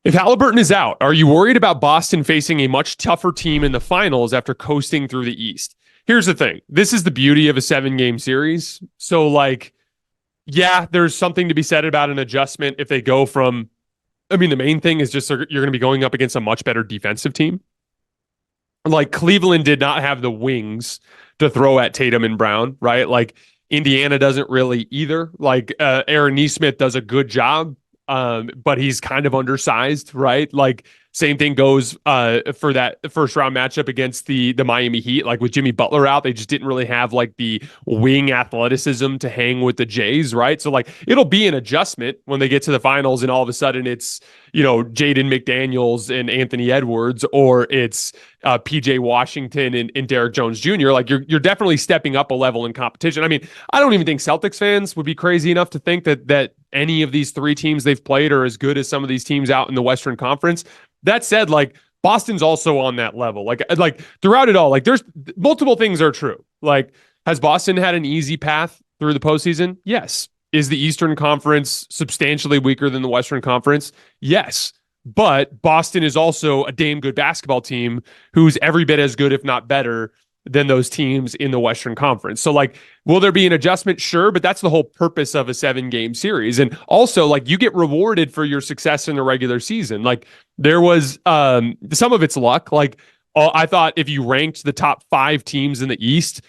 If Halliburton is out, are you worried about Boston facing a much tougher team in the finals after coasting through the East? Here's the thing. This is the beauty of a 7-game series. So, yeah, there's something to be said about an adjustment if they go from, the main thing is just you're going to be going up against a much better defensive team. Like, Cleveland did not have the wings to throw at Tatum and Brown, right? Like, Indiana doesn't really either. Like, Aaron Nesmith does a good job, but he's kind of undersized, right? Like, same thing goes for that first round matchup against the Miami Heat. Like, with Jimmy Butler out, they just didn't really have like the wing athleticism to hang with the Jays, right? So like it'll be an adjustment when they get to the finals, and all of a sudden it's Jaden McDaniels and Anthony Edwards, or it's PJ Washington and Derek Jones Jr. Like you're definitely stepping up a level in competition. I mean, I don't even think Celtics fans would be crazy enough to think that any of these three teams they've played are as good as some of these teams out in the Western Conference. That said, like, Boston's also on that level. Like throughout it all, like there's multiple things are true. Like, has Boston had an easy path through the postseason? Yes. Is the Eastern Conference substantially weaker than the Western Conference? Yes. But Boston is also a damn good basketball team who's every bit as good, if not better, than those teams in the Western Conference. So, like, will there be an adjustment? Sure, but that's the whole purpose of a 7-game series. And also, like, you get rewarded for your success in the regular season. Like, there was some of it's luck. Like, I thought if you ranked the top 5 teams in the East,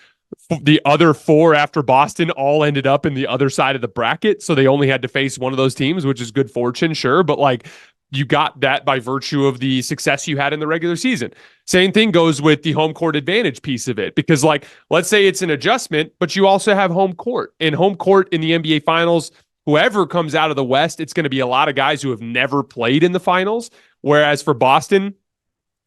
the other 4 after Boston all ended up in the other side of the bracket. So they only had to face one of those teams, which is good fortune, sure. But like, you got that by virtue of the success you had in the regular season. Same thing goes with the home court advantage piece of it, because like, let's say it's an adjustment, but you also have home court, and home court in the NBA finals, whoever comes out of the West, it's going to be a lot of guys who have never played in the finals. Whereas for Boston,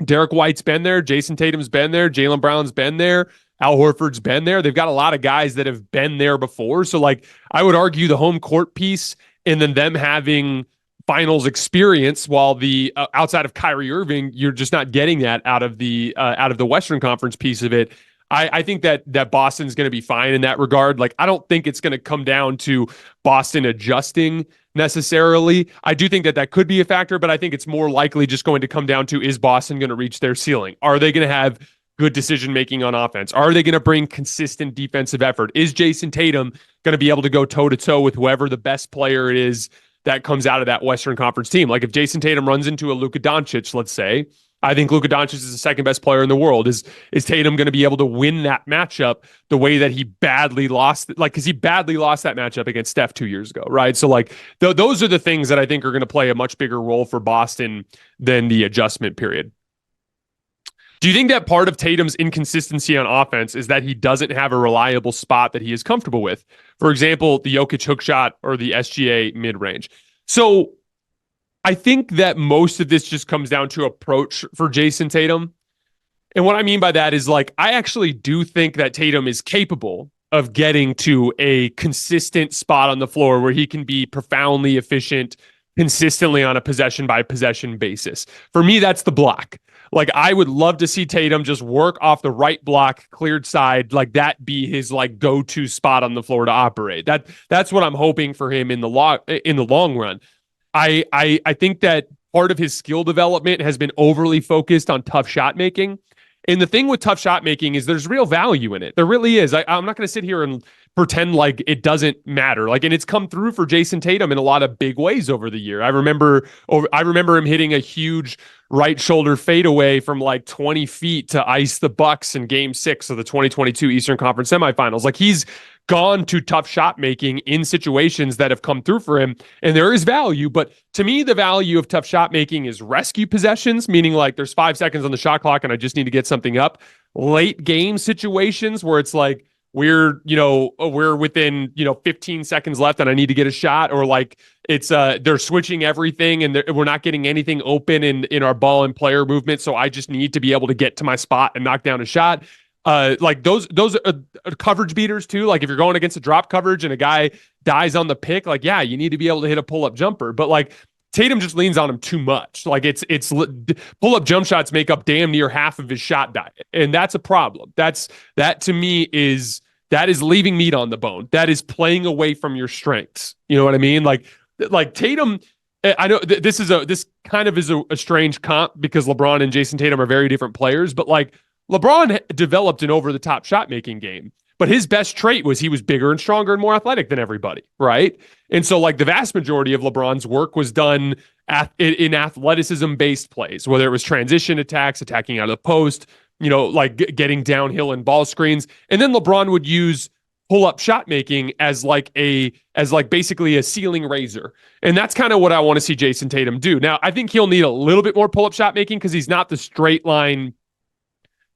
Derek White's been there, Jayson Tatum's been there, Jaylen Brown's been there, Al Horford's been there. They've got a lot of guys that have been there before. So like, I would argue the home court piece, and then them having finals experience, while the outside of Kyrie Irving, you're just not getting that out of the Western Conference piece of it. I think that Boston's going to be fine in that regard. Like, I don't think it's going to come down to Boston adjusting necessarily. I do think that could be a factor, but I think it's more likely just going to come down to, is Boston going to reach their ceiling? Are they going to have good decision making on offense? Are they going to bring consistent defensive effort? Is Jayson Tatum going to be able to go toe to toe with whoever the best player is that comes out of that Western Conference team? Like, if Jayson Tatum runs into a Luka Doncic, let's say, I think Luka Doncic is the second best player in the world. Is Tatum going to be able to win that matchup the way that he badly lost? Like, because he badly lost that matchup against Steph 2 years ago, right? So, like, those are the things that I think are going to play a much bigger role for Boston than the adjustment period. Do you think that part of Tatum's inconsistency on offense is that he doesn't have a reliable spot that he is comfortable with? For example, the Jokic hook shot or the SGA mid-range. So I think that most of this just comes down to approach for Jayson Tatum. And what I mean by that is, like, I actually do think that Tatum is capable of getting to a consistent spot on the floor where he can be profoundly efficient consistently on a possession by possession basis. For me, that's the block. Like, I would love to see Tatum just work off the right block, cleared side, like that be his like go-to spot on the floor to operate. That's what I'm hoping for him in the long run. I think that part of his skill development has been overly focused on tough shot making. And the thing with tough shot making is there's real value in it. There really is. I'm not going to sit here and pretend like it doesn't matter. Like, and it's come through for Jayson Tatum in a lot of big ways over the year. I remember him hitting a huge right shoulder fadeaway from like 20 feet to ice the Bucks in Game 6 of the 2022 Eastern Conference semifinals. Like, he's gone to tough shot making in situations that have come through for him, and there is value. But to me, the value of tough shot making is rescue possessions, meaning like there's 5 seconds on the shot clock and I just need to get something up. Late game situations where it's like, we're within 15 seconds left and I need to get a shot, or like it's they're switching everything and we're not getting anything open in our ball and player movement, so I just need to be able to get to my spot and knock down a shot. Like those are coverage beaters too. Like, if you're going against a drop coverage and a guy dies on the pick, like, yeah, you need to be able to hit a pull-up jumper. But like, Tatum just leans on him too much. Like, it's pull-up jump shots make up damn near half of his shot diet, and that's a problem. That to me is leaving meat on the bone. That is playing away from your strengths. You know what I mean? Like Tatum, I know this kind of is a strange comp because LeBron and Jayson Tatum are very different players, but like LeBron developed an over the top shot making game. But his best trait was he was bigger and stronger and more athletic than everybody, right? And so, like, the vast majority of LeBron's work was done in athleticism-based plays, whether it was transition attacks, attacking out of the post, like getting downhill in ball screens. And then LeBron would use pull-up shot making as basically a ceiling raiser. And that's kind of what I want to see Jayson Tatum do. Now, I think he'll need a little bit more pull-up shot making because he's not the straight line.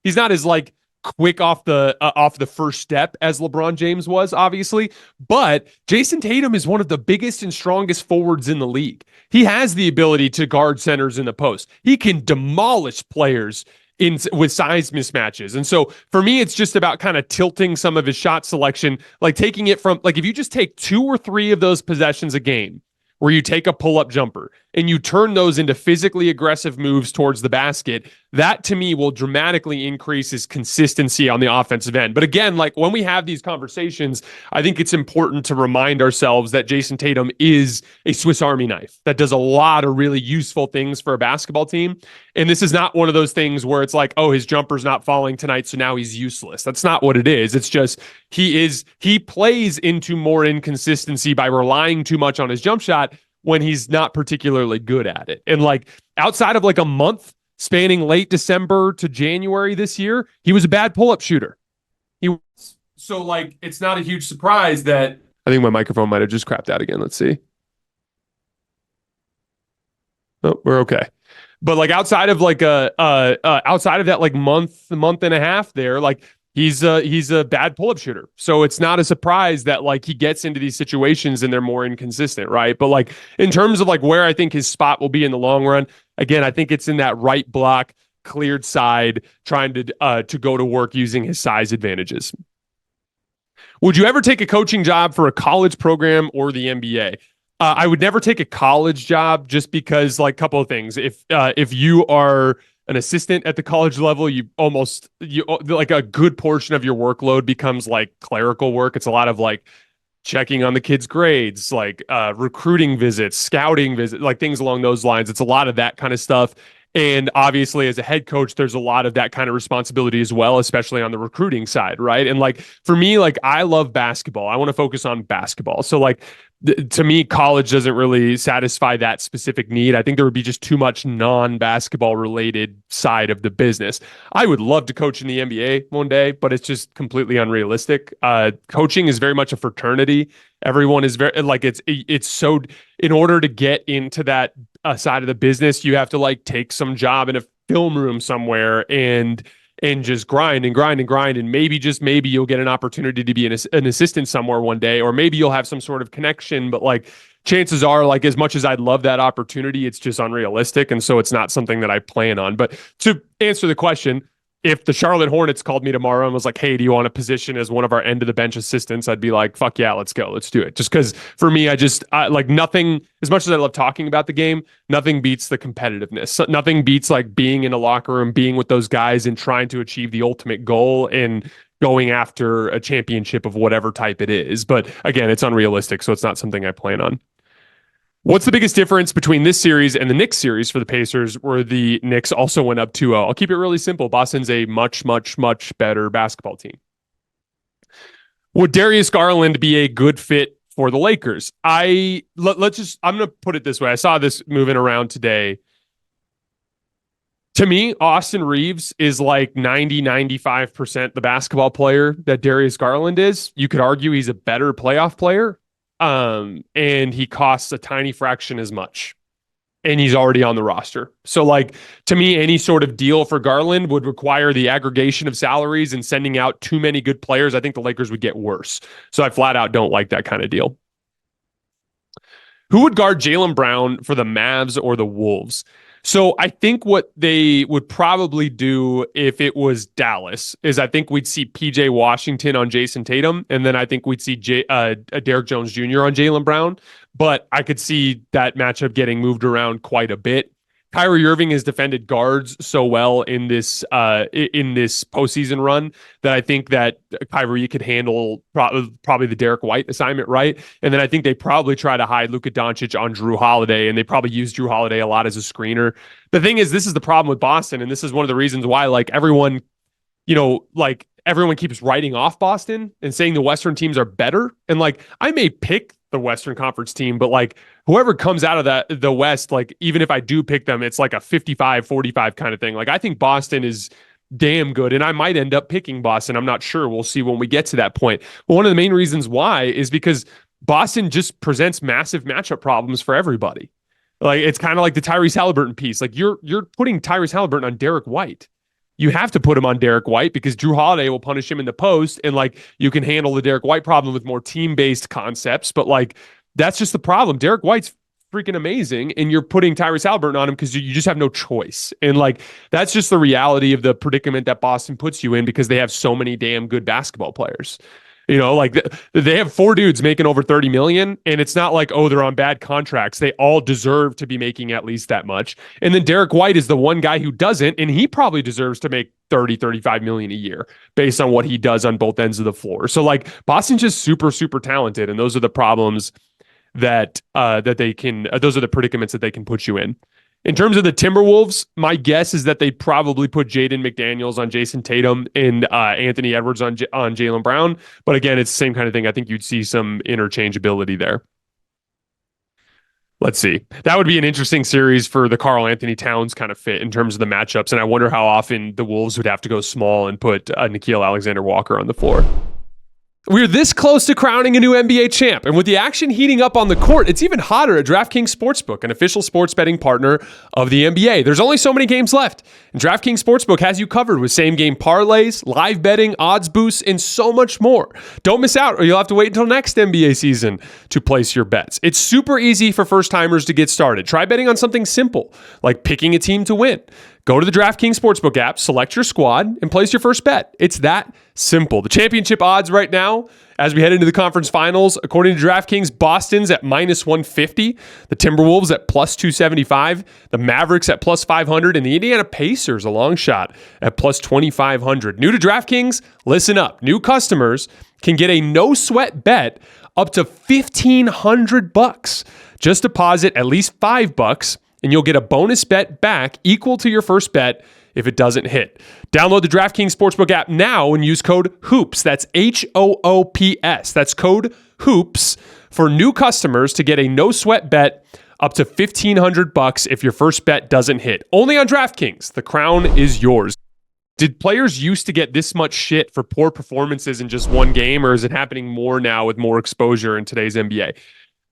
He's not as like quick off the first step as LeBron James was, obviously. But Jayson Tatum is one of the biggest and strongest forwards in the league. He has the ability to guard centers in the post. He can demolish players with size mismatches. And so for me, it's just about kind of tilting some of his shot selection, like taking it from, like, if you just take 2 or 3 of those possessions a game where you take a pull-up jumper and you turn those into physically aggressive moves towards the basket, that to me will dramatically increase his consistency on the offensive end. But again, like when we have these conversations, I think it's important to remind ourselves that Jayson Tatum is a Swiss Army knife that does a lot of really useful things for a basketball team. And this is not one of those things where it's like, oh, his jumper's not falling tonight, so now he's useless. That's not what it is. It's just he plays into more inconsistency by relying too much on his jump shot when he's not particularly good at it. And like outside of like a month spanning late December to January this year, he was a bad pull-up shooter. So like it's not a huge surprise that I think my microphone might have just crapped out again. Let's see. Oh, we're okay. But like outside of that like month and a half there, like he's a bad pull-up shooter. So it's not a surprise that like he gets into these situations and they're more inconsistent, right? But like in terms of like where I think his spot will be in the long run, again, I think it's in that right block, cleared side, trying to go to work using his size advantages. Would you ever take a coaching job for a college program or the NBA? I would never take a college job just because, like, a couple of things. If you are an assistant at the college level, you like a good portion of your workload becomes like clerical work. It's a lot of like checking on the kids' grades, like recruiting visits, scouting visits, like things along those lines. It's a lot of that kind of stuff. And obviously, as a head coach, there's a lot of that kind of responsibility as well, especially on the recruiting side, right? And like for me, like I love basketball. I want to focus on basketball. So like to me, college doesn't really satisfy that specific need. I think there would be just too much non-basketball related side of the business. I would love to coach in the NBA one day, but it's just completely unrealistic. Coaching is very much a fraternity. Everyone is very like it's so. In order to get into that side of the business, you have to like take some job in a film room somewhere and just grind and maybe you'll get an opportunity to be an assistant somewhere one day, or maybe you'll have some sort of connection, but like chances are, like as much as I'd love that opportunity, it's just unrealistic, and so it's not something that I plan on. But to answer the question, if the Charlotte Hornets called me tomorrow and was like, hey, do you want a position as one of our end of the bench assistants? I'd be like, fuck yeah, let's go. Let's do it. Just because for me, I like nothing, as much as I love talking about the game, nothing beats the competitiveness. So nothing beats like being in a locker room, being with those guys and trying to achieve the ultimate goal and going after a championship of whatever type it is. But again, it's unrealistic, so it's not something I plan on. What's the biggest difference between this series and the Knicks series for the Pacers, where the Knicks also went up 2-0? I'll keep it really simple. Boston's a much, much, much better basketball team. Would Darius Garland be a good fit for the Lakers? I'm going to put it this way. I saw this moving around today. To me, Austin Reeves is like 95% the basketball player that Darius Garland is. You could argue he's a better playoff player. And he costs a tiny fraction as much, and he's already on the roster. So like, to me, any sort of deal for Garland would require the aggregation of salaries and sending out too many good players. I think the Lakers would get worse. So I flat out don't like that kind of deal. Who would guard Jaylen Brown for the Mavs or the Wolves? So I think what they would probably do if it was Dallas is I think we'd see PJ Washington on Jayson Tatum, and then I think we'd see Derrick Jones Jr. on Jaylen Brown. But I could see that matchup getting moved around quite a bit. Kyrie Irving has defended guards so well in this postseason run that I think that Kyrie could handle probably the Derek White assignment, right? And then I think they probably try to hide Luka Doncic on Drew Holiday, and they probably use Drew Holiday a lot as a screener. The thing is, this is the problem with Boston, and this is one of the reasons why everyone keeps writing off Boston and saying the Western teams are better. And I may pick the Western Conference team, but whoever comes out of the West, even if I do pick them, it's like a 55-45 kind of thing. I think Boston is damn good, and I might end up picking Boston. I'm not sure. We'll see when we get to that point. But one of the main reasons why is because Boston just presents massive matchup problems for everybody. It's kind of like the Tyrese Halliburton piece. You're putting Tyrese Halliburton on Derek White. You have to put him on Derek White because Drew Holiday will punish him in the post, and you can handle the Derek White problem with more team-based concepts. But that's just the problem. Derek White's freaking amazing, and you're putting Tyrese Halliburton on him because you just have no choice. And that's just the reality of the predicament that Boston puts you in because they have so many damn good basketball players. They have 4 dudes making over 30 million, and it's not they're on bad contracts. They all deserve to be making at least that much. And then Derek White is the one guy who doesn't, and he probably deserves to make 35 million a year based on what he does on both ends of the floor. So Boston's just super, super talented, and those are the problems that those are the predicaments that they can put you in. In terms of the Timberwolves, my guess is that they probably put Jaden McDaniels on Jayson Tatum and Anthony Edwards on Jaylen Brown. But again, it's the same kind of thing. I think you'd see some interchangeability there. Let's see. That would be an interesting series for the Karl-Anthony Towns kind of fit in terms of the matchups. And I wonder how often the Wolves would have to go small and put Nickeil Alexander-Walker on the floor. We're this close to crowning a new NBA champ, and with the action heating up on the court, it's even hotter at DraftKings Sportsbook, an official sports betting partner of the NBA. There's only so many games left, and DraftKings Sportsbook has you covered with same-game parlays, live betting, odds boosts, and so much more. Don't miss out, or you'll have to wait until next NBA season to place your bets. It's super easy for first-timers to get started. Try betting on something simple, like picking a team to win. Go to the DraftKings Sportsbook app, select your squad, and place your first bet. It's that simple. The championship odds right now, as we head into the conference finals, according to DraftKings, Boston's at -150, the Timberwolves at +275, the Mavericks at +500, and the Indiana Pacers, a long shot, at +2,500. New to DraftKings, listen up. New customers can get a no-sweat bet up to $1,500. Just deposit at least $5, and you'll get a bonus bet back equal to your first bet if it doesn't hit. Download the DraftKings Sportsbook app now and use code HOOPS. That's HOOPS. That's code HOOPS for new customers to get a no-sweat bet up to $1,500 if your first bet doesn't hit. Only on DraftKings. The crown is yours. Did players used to get this much shit for poor performances in just one game, or is it happening more now with more exposure in today's NBA?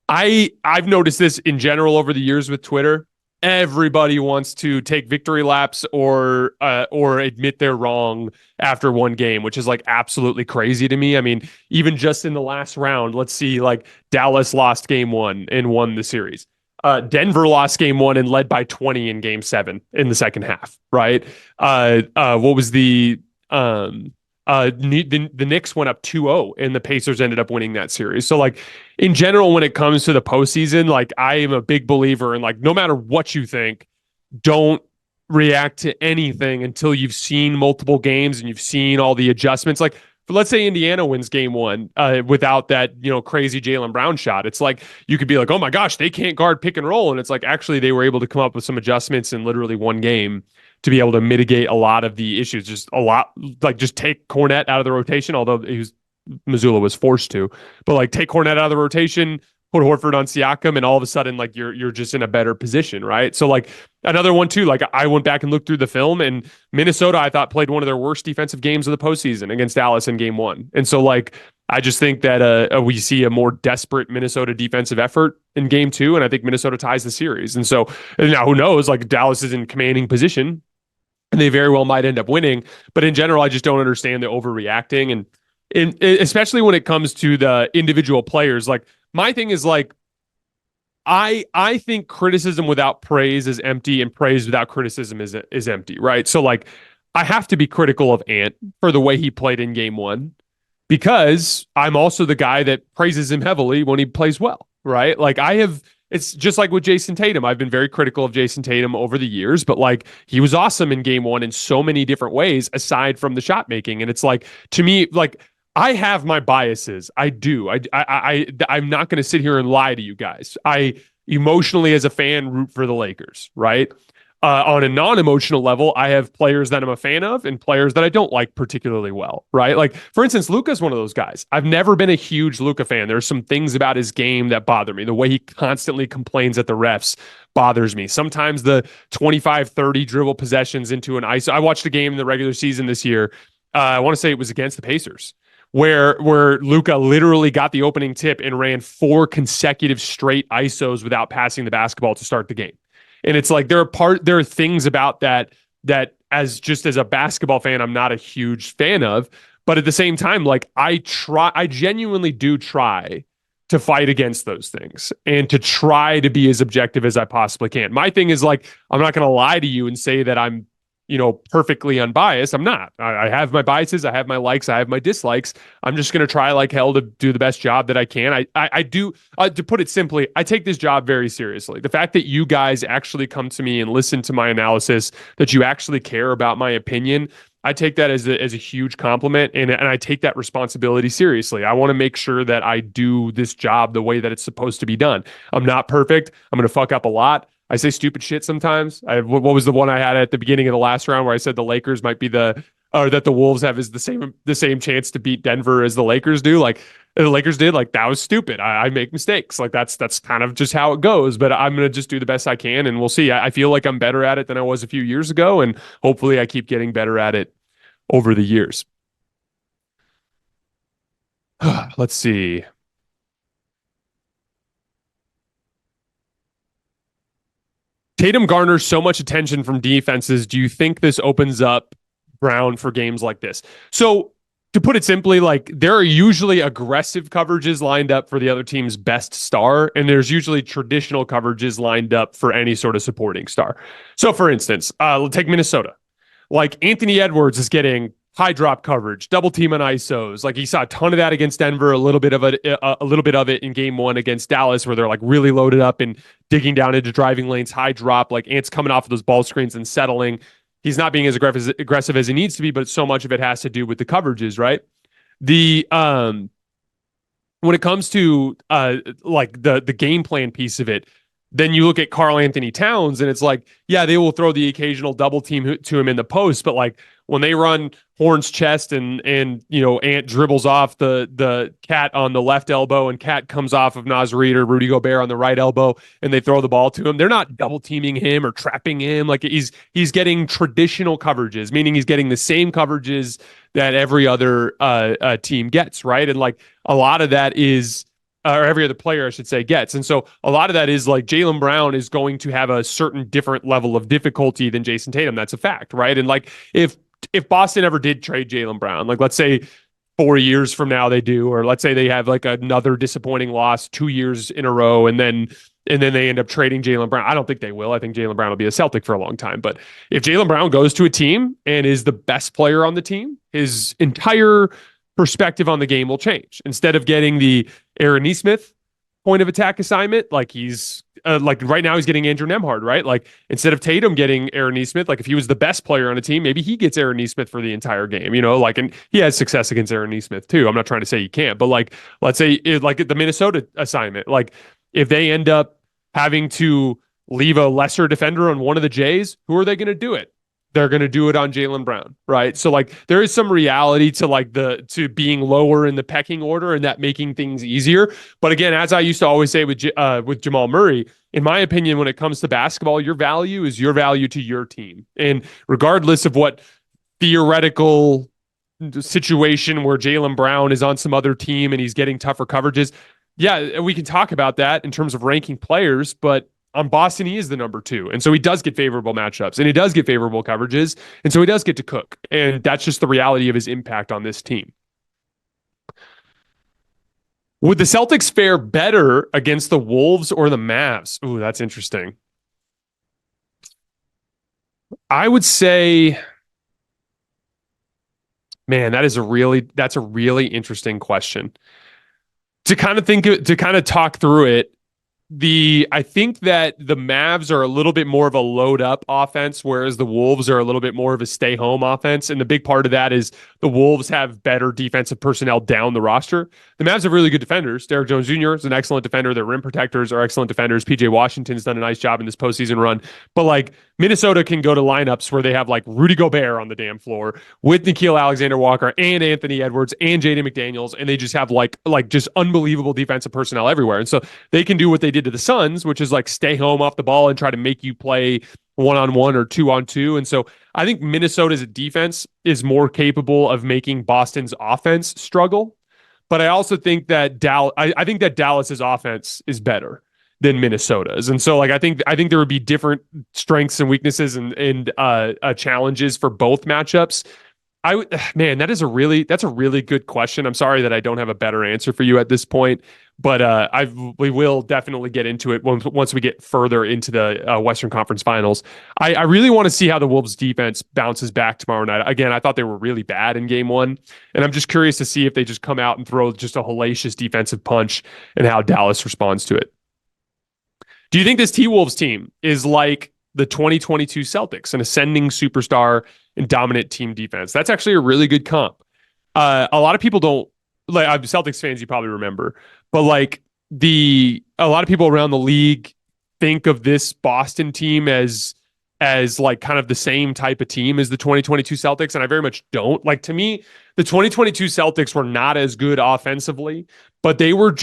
I've noticed this in general over the years with Twitter. Everybody wants to take victory laps or admit they're wrong after one game, which is absolutely crazy to me. I mean, even just in the last round, let's see, Dallas lost game 1 and won the series. Denver lost game 1 and led by 20 in game 7 in the second half, right? What was the Knicks went up 2-0 and the Pacers ended up winning that series. So in general, when it comes to the postseason, I am a big believer in no matter what you think, don't react to anything until you've seen multiple games and you've seen all the adjustments. Let's say Indiana wins game 1 without that, crazy Jaylen Brown shot. It's you could be oh my gosh, they can't guard pick and roll. And it's actually they were able to come up with some adjustments in literally one game to be able to mitigate a lot of the issues. Just take Kornet out of the rotation, although Mazzulla was forced to. But take Kornet out of the rotation, put Horford on Siakam, and all of a sudden you're just in a better position, right? So another one too. I went back and looked through the film, and Minnesota I thought played one of their worst defensive games of the postseason against Dallas in game 1. And so I just think that we see a more desperate Minnesota defensive effort in game 2, and I think Minnesota ties the series. And so now who knows? Dallas is in commanding position, and they very well might end up winning. But in general, I just don't understand the overreacting, and especially when it comes to the individual players. My thing is I think criticism without praise is empty, and praise without criticism is empty, right? So I have to be critical of Ant for the way he played in game 1, because I'm also the guy that praises him heavily when he plays well, right? it's just like with Jayson Tatum. I've been very critical of Jayson Tatum over the years, but like he was awesome in game one in so many different ways aside from the shot making. And it's like, to me, like I have my biases. I do. I'm not going to sit here and lie to you guys. I emotionally as a fan root for the Lakers, right? On a non-emotional level, I have players that I'm a fan of and players that I don't like particularly well, right? Like, for instance, Luka's one of those guys. I've never been a huge Luka fan. There's some things about his game that bother me. The way he constantly complains at the refs bothers me. Sometimes the 25, 30 dribble possessions into an ISO. I watched a game in the regular season this year. I want to say it was against the Pacers, where Luka literally got the opening tip and ran 4 consecutive straight ISOs without passing the basketball to start the game. And it's like there are things about that as a basketball fan, I'm not a huge fan of. But at the same time, like I genuinely do try to fight against those things and to try to be as objective as I possibly can. My thing is like, I'm not going to lie to you and say that I'm, perfectly unbiased. I'm not. I have my biases. I have my likes. I have my dislikes. I'm just going to try like hell to do the best job that I can. I do, to put it simply, I take this job very seriously. The fact that you guys actually come to me and listen to my analysis, that you actually care about my opinion, I take that as a huge compliment, and I take that responsibility seriously. I want to make sure that I do this job the way that it's supposed to be done. I'm not perfect. I'm going to fuck up a lot. I say stupid shit sometimes. What was the one I had at the beginning of the last round where I said the Lakers might be or that the Wolves have is the same chance to beat Denver as the Lakers do? Like the Lakers did. Like that was stupid. I make mistakes. Like that's kind of just how it goes. But I'm gonna just do the best I can, and we'll see. I feel like I'm better at it than I was a few years ago, and hopefully I keep getting better at it over the years. Let's see. Tatum garners so much attention from defenses. Do you think this opens up Brown for games like this? So, to put it simply, like there are usually aggressive coverages lined up for the other team's best star, and there's usually traditional coverages lined up for any sort of supporting star. So, for instance, let's take Minnesota. Like Anthony Edwards is getting high drop coverage, double team on ISOs. Like he saw a ton of that against Denver, a little bit of it in game one against Dallas, where they're like really loaded up and digging down into driving lanes, high drop, like Ant's coming off of those ball screens and settling. He's not being as aggressive as he needs to be, but so much of it has to do with the coverages, right? The when it comes to like the game plan piece of it, then you look at Karl-Anthony Towns and it's like, yeah, they will throw the occasional double team to him in the post, but like when they run Horn's chest and Ant dribbles off the Cat on the left elbow and Cat comes off of Naz Reid or Rudy Gobert on the right elbow and they throw the ball to him, they're not double teaming him or trapping him. Like he's getting traditional coverages, meaning he's getting the same coverages that every other team gets, right? And like a lot of that is or every other player, I should say, gets. And so a lot of that is like Jaylen Brown is going to have a certain different level of difficulty than Jayson Tatum. That's a fact, right? And like if Boston ever did trade Jaylen Brown, like let's say 4 years from now they do, or let's say they have like another disappointing loss 2 years in a row, and then they end up trading Jaylen Brown. I don't think they will. I think Jaylen Brown will be a Celtic for a long time. But if Jaylen Brown goes to a team and is the best player on the team, his entire perspective on the game will change. Instead of getting the Aaron Nesmith point of attack assignment, like he's like right now he's getting Andrew Nembhard, right? Like instead of Tatum getting Aaron Nesmith, like if he was the best player on a team, maybe he gets Aaron Nesmith for the entire game, like, and he has success against Aaron Nesmith too. I'm not trying to say he can't, but like, let's say like the Minnesota assignment, like if they end up having to leave a lesser defender on one of the Jays, who are they going to do it? They're going to do it on Jaylen Brown, right? So like there is some reality to like to being lower in the pecking order and that making things easier. But again, as I used to always say with Jamal Murray, in my opinion, when it comes to basketball, your value is your value to your team. And regardless of what theoretical situation where Jaylen Brown is on some other team and he's getting tougher coverages, yeah, we can talk about that in terms of ranking players, but on Boston, he is the number 2. And so he does get favorable matchups and he does get favorable coverages. And so he does get to cook. And that's just the reality of his impact on this team. Would the Celtics fare better against the Wolves or the Mavs? Ooh, that's interesting. I would say, man, that's a really interesting question. To kind of talk through it, I think that the Mavs are a little bit more of a load up offense, whereas the Wolves are a little bit more of a stay home offense. And the big part of that is the Wolves have better defensive personnel down the roster. The Mavs have really good defenders. Derrick Jones Jr. is an excellent defender. Their rim protectors are excellent defenders. PJ Washington's done a nice job in this postseason run. But like Minnesota can go to lineups where they have like Rudy Gobert on the damn floor with Nickeil Alexander-Walker and Anthony Edwards and Jaden McDaniels, and they just have like just unbelievable defensive personnel everywhere. And so they can do what they did to the Suns, which is like stay home off the ball and try to make you play 1-on-1 or 2-on-2. And so I think Minnesota's defense is more capable of making Boston's offense struggle. But I also think that I think that Dallas's offense is better than Minnesota's. And so like I think there would be different strengths and weaknesses and challenges for both matchups. Man, that's a really good question. I'm sorry that I don't have a better answer for you at this point, but we will definitely get into it once we get further into the Western Conference Finals. I really want to see how the Wolves defense bounces back tomorrow night. Again, I thought they were really bad in game one, and I'm just curious to see if they just come out and throw just a hellacious defensive punch and how Dallas responds to it. Do you think this T-Wolves team is like the 2022 Celtics, an ascending superstar and dominant team defense? That's actually a really good comp. A lot of people don't like Celtics fans. You probably remember, but like a lot of people around the league think of this Boston team as like kind of the same type of team as the 2022 Celtics, and I very much don't. Like, to me, the 2022 Celtics were not as good offensively, but they were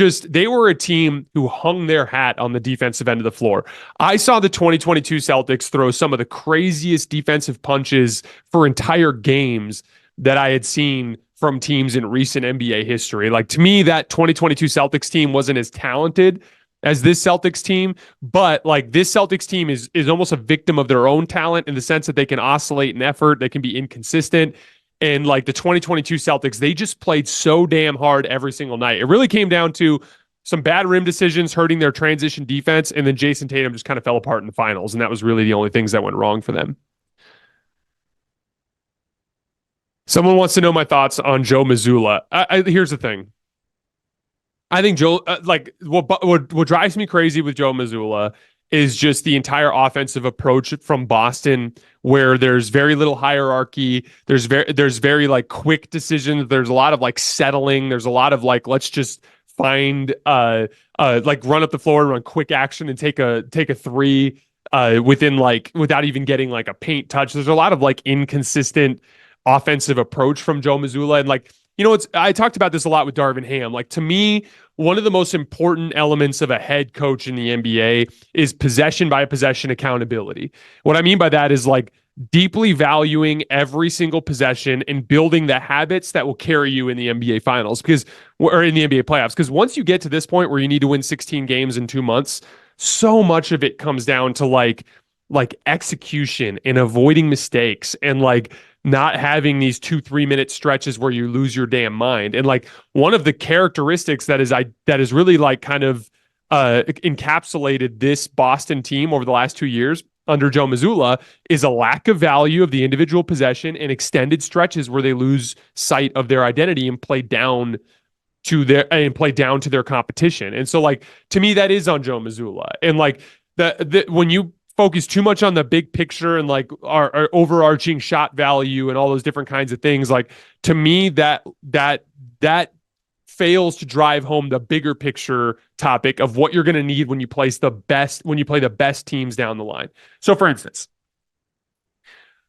a team who hung their hat on the defensive end of the floor. I saw the 2022 Celtics throw some of the craziest defensive punches for entire games that I had seen from teams in recent NBA history. Like, to me, that 2022 Celtics team wasn't as talented as this Celtics team, but like this Celtics team is almost a victim of their own talent in the sense that they can oscillate in effort, they can be inconsistent. And like the 2022 Celtics, they just played so damn hard every single night. It really came down to some bad rim decisions hurting their transition defense, and then Jayson Tatum just kind of fell apart in the finals, and that was really the only things that went wrong for them. Someone wants to know my thoughts on Joe Mazzulla. Here's the thing. I think Joe, what drives me crazy with Joe Mazzulla is just the entire offensive approach from Boston, where there's very little hierarchy. There's very like quick decisions. There's a lot of like settling. There's a lot of like, let's just find like run up the floor and run quick action and take a three without even getting like a paint touch. There's a lot of like inconsistent offensive approach from Joe Mazzulla. And like, I talked about this a lot with Darvin Ham. Like, to me, one of the most important elements of a head coach in the NBA is possession by possession accountability. What I mean by that is like deeply valuing every single possession and building the habits that will carry you in the NBA finals or in the NBA playoffs. Because once you get to this point where you need to win 16 games in 2 months, so much of it comes down to like execution and avoiding mistakes and like not having these 2-3 minute stretches where you lose your damn mind. And like one of the characteristics that is really like kind of encapsulated this Boston team over the last 2 years under Joe Mazzulla is a lack of value of the individual possession and extended stretches where they lose sight of their identity and play down to their competition. And so like, to me, that is on Joe Mazzulla. And like when you focus too much on the big picture and like our overarching shot value and all those different kinds of things, like, to me, that fails to drive home the bigger picture topic of what you're going to need when you play the best teams down the line. So for instance,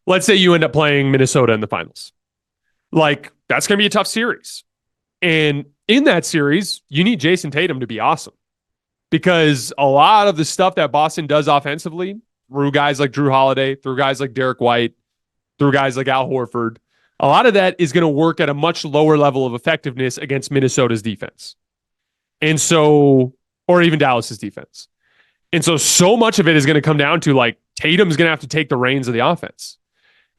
let's say you end up playing Minnesota in the finals. Like, that's going to be a tough series. And in that series, you need Jayson Tatum to be awesome. Because a lot of the stuff that Boston does offensively, through guys like Drew Holiday, through guys like Derek White, through guys like Al Horford, a lot of that is going to work at a much lower level of effectiveness against Minnesota's defense. And so, or even Dallas's defense. And so much of it is going to come down to like Tatum's going to have to take the reins of the offense.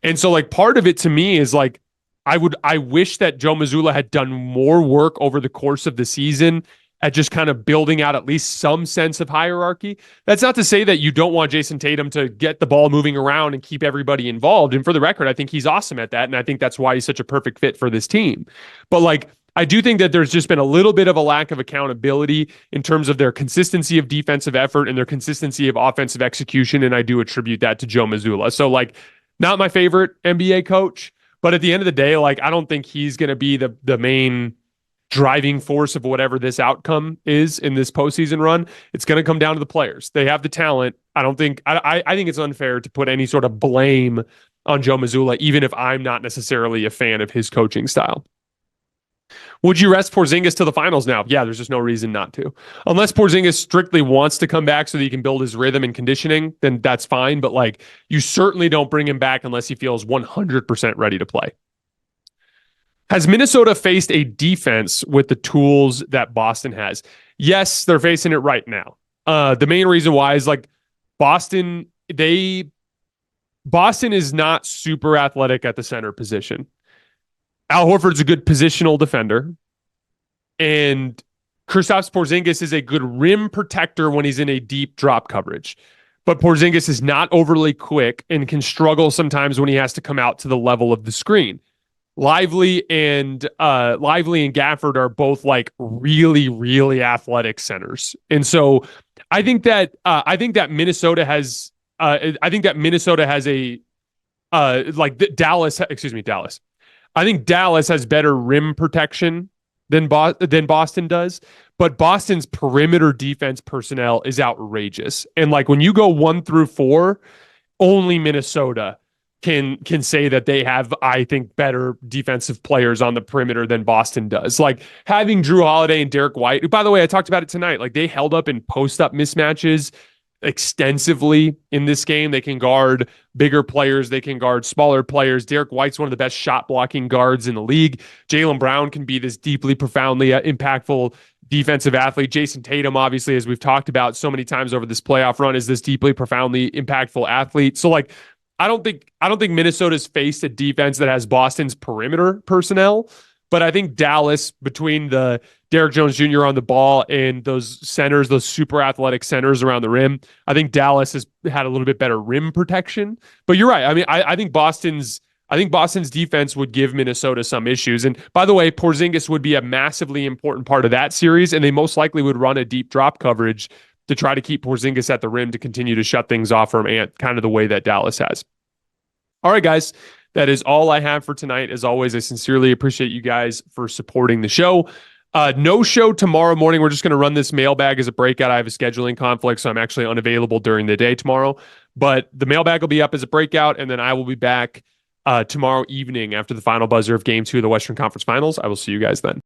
And so like part of it to me is like, I wish that Joe Mazzulla had done more work over the course of the season at just kind of building out at least some sense of hierarchy. That's not to say that you don't want Jayson Tatum to get the ball moving around and keep everybody involved. And for the record, I think he's awesome at that. And I think that's why he's such a perfect fit for this team. But like, I do think that there's just been a little bit of a lack of accountability in terms of their consistency of defensive effort and their consistency of offensive execution. And I do attribute that to Joe Mazzulla. So like, not my favorite NBA coach, but at the end of the day, like, I don't think he's going to be the main driving force of whatever this outcome is in this postseason run. It's going to come down to the players. They have the talent. I think it's unfair to put any sort of blame on Joe Mazzulla, even if I'm not necessarily a fan of his coaching style. Would you rest Porzingis to the finals now? Yeah, there's just no reason not to. Unless Porzingis strictly wants to come back so that he can build his rhythm and conditioning, then that's fine. But like, you certainly don't bring him back unless he feels 100% ready to play. Has Minnesota faced a defense with the tools that Boston has? Yes, they're facing it right now. The main reason why is like Boston is not super athletic at the center position. Al Horford's a good positional defender, and Kristaps Porzingis is a good rim protector when he's in a deep drop coverage. But Porzingis is not overly quick and can struggle sometimes when he has to come out to the level of the screen. Lively and Gafford are both like really, really athletic centers, and so I think that Minnesota has a Dallas. I think Dallas has better rim protection than Boston does, but Boston's perimeter defense personnel is outrageous. And like, when you go 1 through 4, only Minnesota can say that they have, I think, better defensive players on the perimeter than Boston does. Like, having Drew Holiday and Derek White, who, by the way, I talked about it tonight, like, they held up in post-up mismatches extensively in this game. They can guard bigger players. They can guard smaller players. Derek White's one of the best shot blocking guards in the league. Jaylen Brown can be this deeply, profoundly impactful defensive athlete. Jayson Tatum, obviously, as we've talked about so many times over this playoff run, is this deeply, profoundly impactful athlete. So like, I don't think Minnesota's faced a defense that has Boston's perimeter personnel, but I think Dallas, between the Derrick Jones Jr. on the ball and those centers, those super athletic centers around the rim, I think Dallas has had a little bit better rim protection. But you're right. I mean, I think Boston's defense would give Minnesota some issues. And by the way, Porzingis would be a massively important part of that series, and they most likely would run a deep drop coverage to try to keep Porzingis at the rim to continue to shut things off from Ant, kind of the way that Dallas has. All right, guys. That is all I have for tonight. As always, I sincerely appreciate you guys for supporting the show. No show tomorrow morning. We're just going to run this mailbag as a breakout. I have a scheduling conflict, so I'm actually unavailable during the day tomorrow. But the mailbag will be up as a breakout, and then I will be back tomorrow evening after the final buzzer of Game 2 of the Western Conference Finals. I will see you guys then.